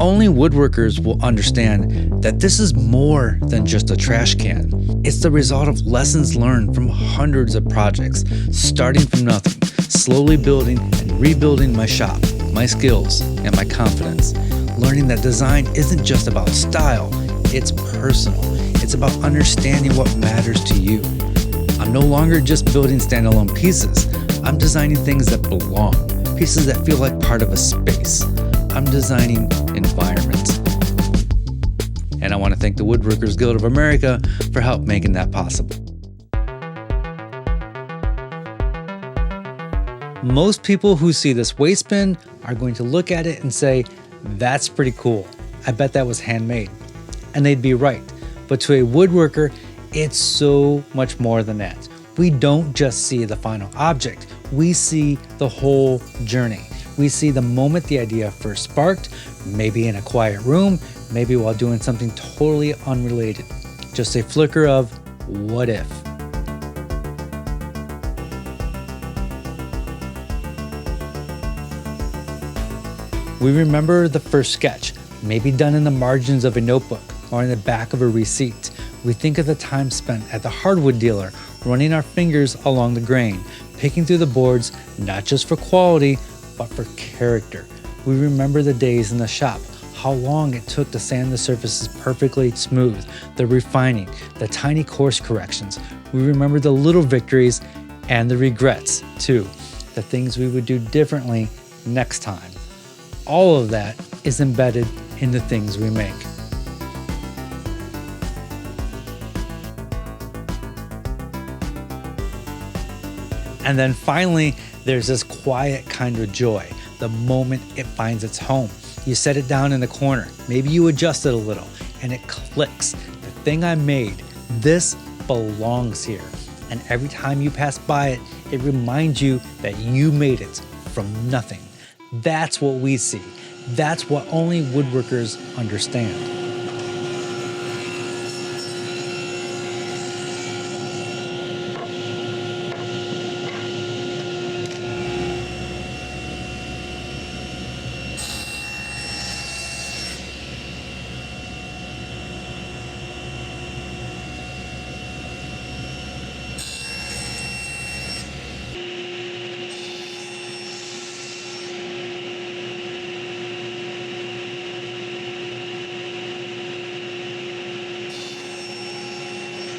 Only woodworkers will understand that this is more than just a trash can. It's the result of lessons learned from hundreds of projects, starting from nothing, slowly building and rebuilding my shop, my skills, and my confidence. Learning that design isn't just about style, it's personal. It's about understanding what matters to you. I'm no longer just building standalone pieces. I'm designing things that belong, pieces that feel like part of a space. I'm designing environments. And I want to thank the Woodworkers Guild of America for help making that possible. Most people who see this waste bin are going to look at it and say, that's pretty cool. I bet that was handmade. And they'd be right. But to a woodworker, it's so much more than that. We don't just see the final object. We see the whole journey. We see the moment the idea first sparked, maybe in a quiet room, maybe while doing something totally unrelated. Just a flicker of what if. We remember the first sketch, maybe done in the margins of a notebook or in the back of a receipt. We think of the time spent at the hardwood dealer, running our fingers along the grain, picking through the boards, not just for quality, but for character. We remember the days in the shop, how long it took to sand the surfaces perfectly smooth, the refining, the tiny course corrections. We remember the little victories and the regrets too, the things we would do differently next time. All of that is embedded in the things we make. And then finally, there's this quiet kind of joy, the moment it finds its home. You set it down in the corner, maybe you adjust it a little, and it clicks. The thing I made, this belongs here. And every time you pass by it, it reminds you that you made it from nothing. That's what we see. That's what only woodworkers understand.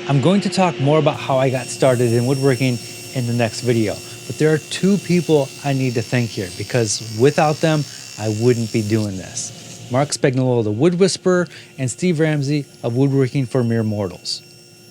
I'm going to talk more about how I got started in woodworking in the next video, but there are two people I need to thank here because without them, I wouldn't be doing this. Mark Spagnuolo, the Wood Whisperer, and Steve Ramsey of Woodworking for Mere Mortals.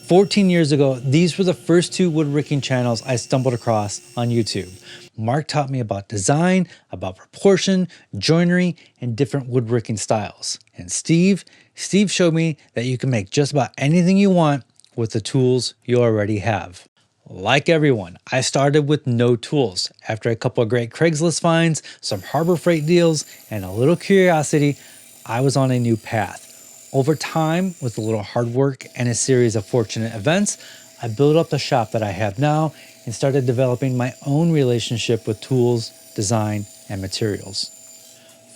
14 years ago, these were the first two woodworking channels I stumbled across on YouTube. Mark taught me about design, about proportion, joinery, and different woodworking styles. And Steve showed me that you can make just about anything you want with the tools you already have. Like everyone, I started with no tools. After a couple of great Craigslist finds, some Harbor Freight deals, and a little curiosity, I was on a new path. Over time, with a little hard work and a series of fortunate events, I built up the shop that I have now and started developing my own relationship with tools, design, and materials.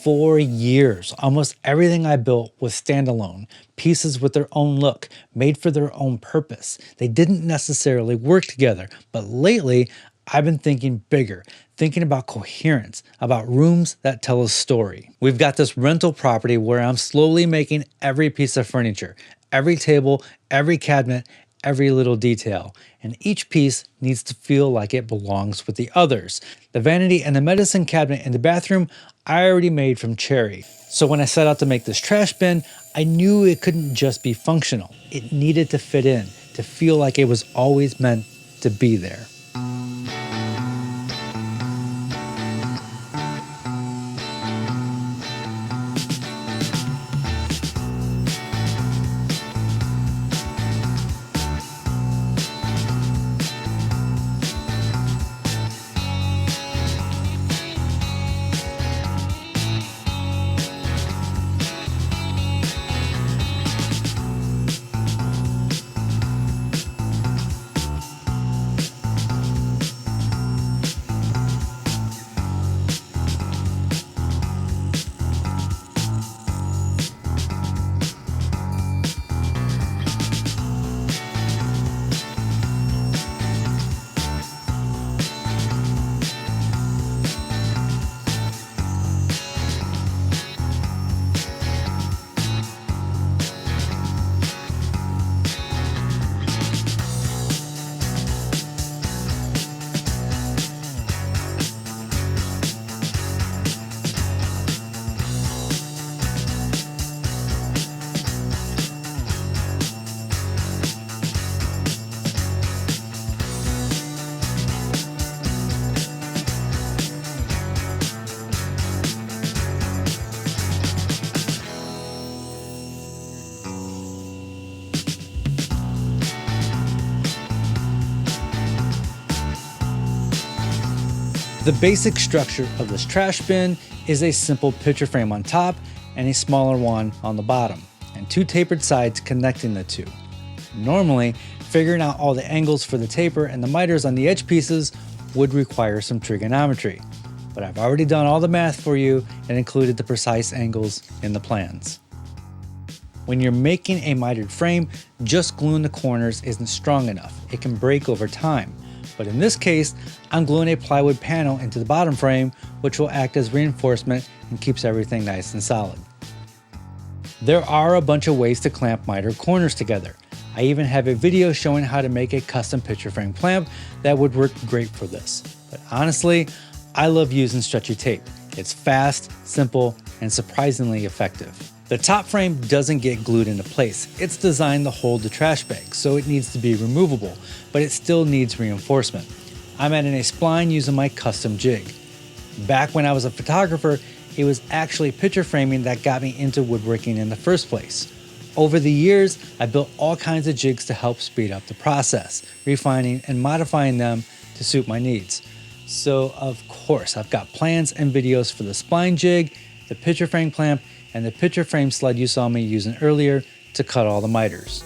For years, almost everything I built was standalone, pieces with their own look, made for their own purpose. They didn't necessarily work together, but lately, I've been thinking bigger, thinking about coherence, about rooms that tell a story. We've got this rental property where I'm slowly making every piece of furniture, every table, every cabinet, every little detail, and each piece needs to feel like it belongs with the others. The vanity and the medicine cabinet in the bathroom I already made from cherry. So when I set out to make this trash bin, I knew it couldn't just be functional. It needed to fit in, to feel like it was always meant to be there. The basic structure of this trash bin is a simple picture frame on top and a smaller one on the bottom, and two tapered sides connecting the two. Normally, figuring out all the angles for the taper and the miters on the edge pieces would require some trigonometry, but I've already done all the math for you and included the precise angles in the plans. When you're making a mitered frame, just gluing the corners isn't strong enough. It can break over time. But in this case, I'm gluing a plywood panel into the bottom frame, which will act as reinforcement and keeps everything nice and solid. There are a bunch of ways to clamp mitered corners together. I even have a video showing how to make a custom picture frame clamp that would work great for this. But honestly, I love using stretchy tape. It's fast, simple, and surprisingly effective. The top frame doesn't get glued into place. It's designed to hold the trash bag, so it needs to be removable, but it still needs reinforcement. I'm adding a spline using my custom jig. Back when I was a photographer, it was actually picture framing that got me into woodworking in the first place. Over the years, I built all kinds of jigs to help speed up the process, refining and modifying them to suit my needs. So of course, I've got plans and videos for the spline jig, the picture frame clamp, and the picture frame sled you saw me using earlier to cut all the miters.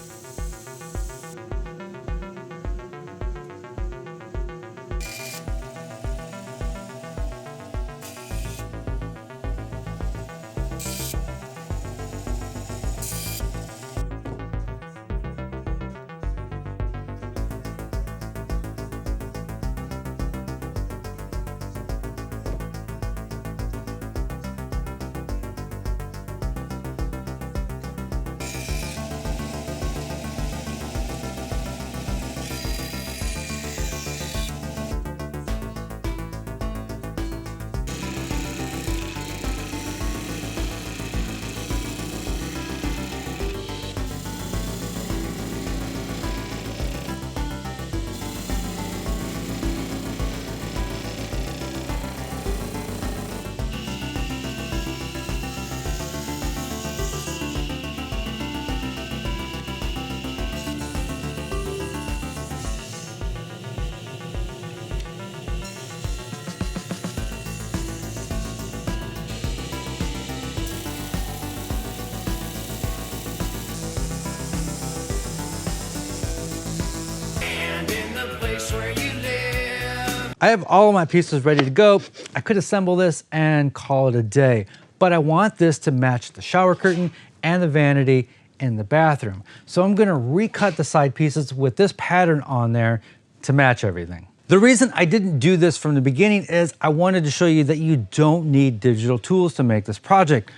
I have all of my pieces ready to go. I could assemble this and call it a day, but I want this to match the shower curtain and the vanity in the bathroom. So I'm gonna recut the side pieces with this pattern on there to match everything. The reason I didn't do this from the beginning is I wanted to show you that you don't need digital tools to make this project.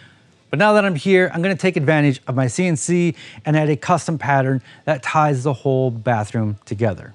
But now that I'm here, I'm gonna take advantage of my CNC and add a custom pattern that ties the whole bathroom together.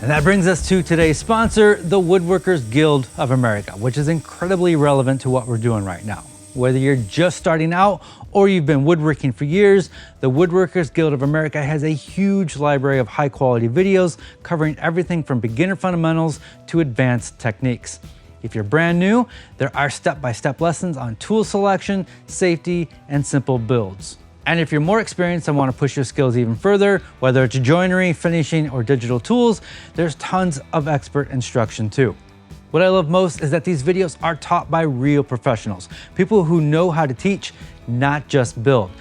And that brings us to today's sponsor, the Woodworkers Guild of America, which is incredibly relevant to what we're doing right now. Whether you're just starting out or you've been woodworking for years, the Woodworkers Guild of America has a huge library of high quality videos covering everything from beginner fundamentals to advanced techniques. If you're brand new, there are step-by-step lessons on tool selection, safety, and simple builds. And if you're more experienced and want to push your skills even further, whether it's joinery, finishing, or digital tools, there's tons of expert instruction too. What I love most is that these videos are taught by real professionals, people who know how to teach, not just build.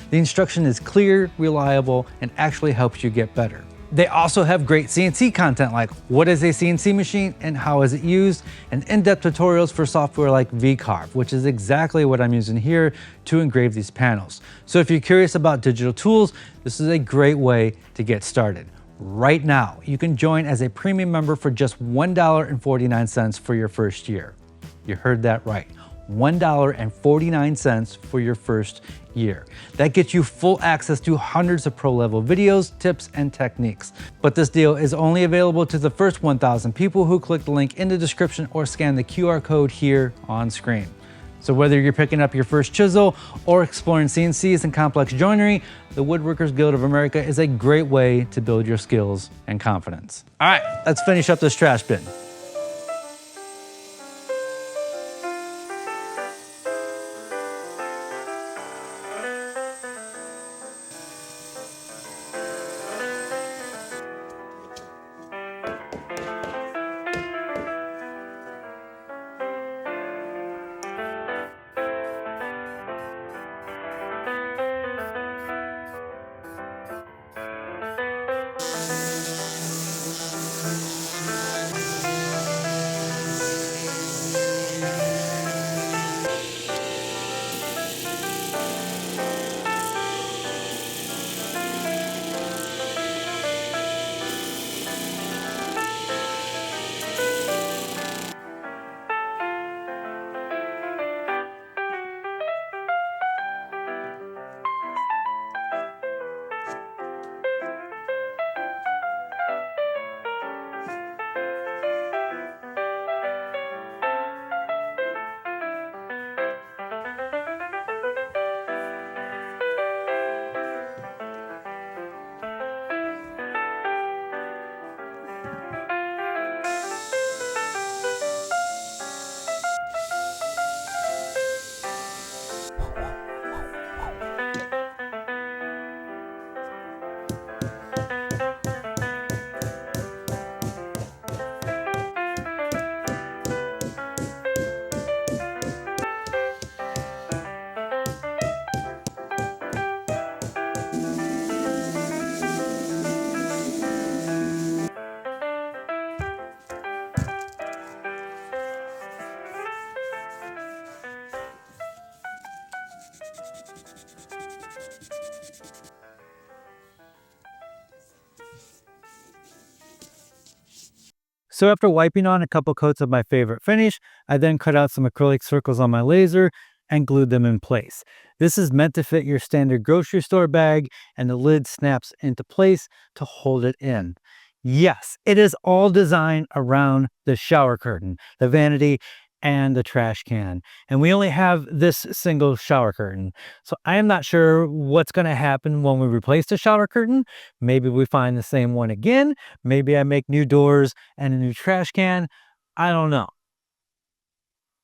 The instruction is clear, reliable, and actually helps you get better. They also have great CNC content like what is a CNC machine and how is it used, and in-depth tutorials for software like VCarve, which is exactly what I'm using here to engrave these panels. So if you're curious about digital tools, this is a great way to get started. Right now, you can join as a premium member for just $1.49 for your first year. You heard that right. $1.49 for your first year. That gets you full access to hundreds of pro level videos, tips, and techniques. But this deal is only available to the first 1,000 people who click the link in the description or scan the QR code here on screen. So whether you're picking up your first chisel or exploring CNCs and complex joinery, the Woodworkers Guild of America is a great way to build your skills and confidence. All right, let's finish up this trash bin. So after wiping on a couple coats of my favorite finish, I then cut out some acrylic circles on my laser and glued them in place. This is meant to fit your standard grocery store bag, and the lid snaps into place to hold it in. Yes, it is all designed around the shower curtain, the vanity, and the trash can. And we only have this single shower curtain. So I am not sure what's going to happen when we replace the shower curtain. Maybe we find the same one again. Maybe I make new doors and a new trash can. I don't know.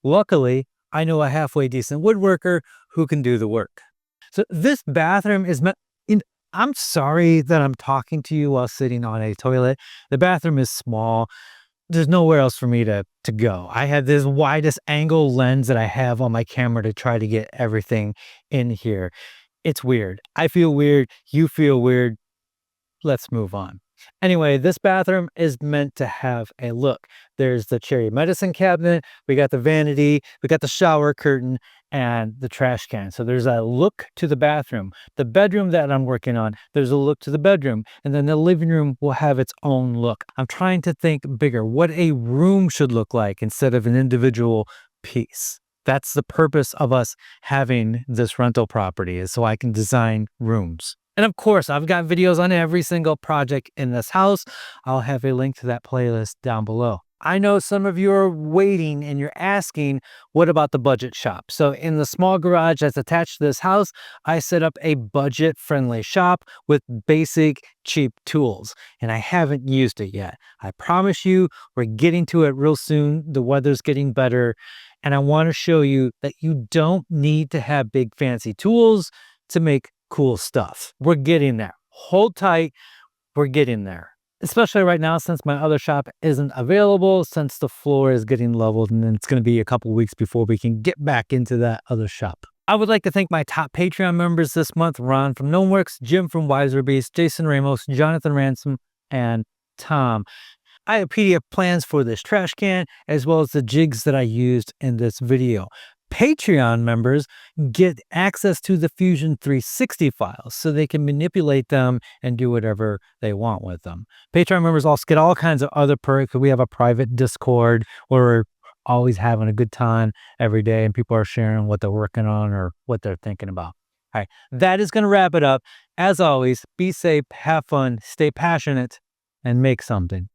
Luckily, I know a halfway decent woodworker who can do the work. So this bathroom is meant in, I'm sorry that I'm talking to you while sitting on a toilet. The bathroom is small. There's nowhere else for me to go. I have this widest angle lens that I have on my camera to try to get everything in here. It's weird. I feel weird. You feel weird. Let's move on. Anyway, this bathroom is meant to have a look. There's the cherry medicine cabinet, we got the vanity, we got the shower curtain, and the trash can. So there's a look to the bathroom. The bedroom that I'm working on, there's a look to the bedroom. And then the living room will have its own look. I'm trying to think bigger, what a room should look like instead of an individual piece. That's the purpose of us having this rental property, is so I can design rooms. And of course, I've got videos on every single project in this house. I'll have a link to that playlist down below. I know some of you are waiting and you're asking, what about the budget shop? So in the small garage that's attached to this house, I set up a budget-friendly shop with basic, cheap tools, and I haven't used it yet. I promise you, we're getting to it real soon. The weather's getting better, and I want to show you that you don't need to have big fancy tools to make cool stuff. We're getting there. Hold tight. We're getting there. Especially right now, since my other shop isn't available, since the floor is getting leveled, and then it's going to be a couple weeks before we can get back into that other shop. I would like to thank my top Patreon members this month: Ron from Gnomeworks, Jim from Wiser Beast, Jason Ramos, Jonathan Ransom, and Tom. I have PDF plans for this trash can, as well as the jigs that I used in this video. Patreon members get access to the Fusion 360 files, so they can manipulate them and do whatever they want with them. Patreon members also get all kinds of other perks. We have a private Discord where we're always having a good time every day, and people are sharing what they're working on or what they're thinking about. All right, that is going to wrap it up. As always, be safe, have fun, stay passionate, and make something.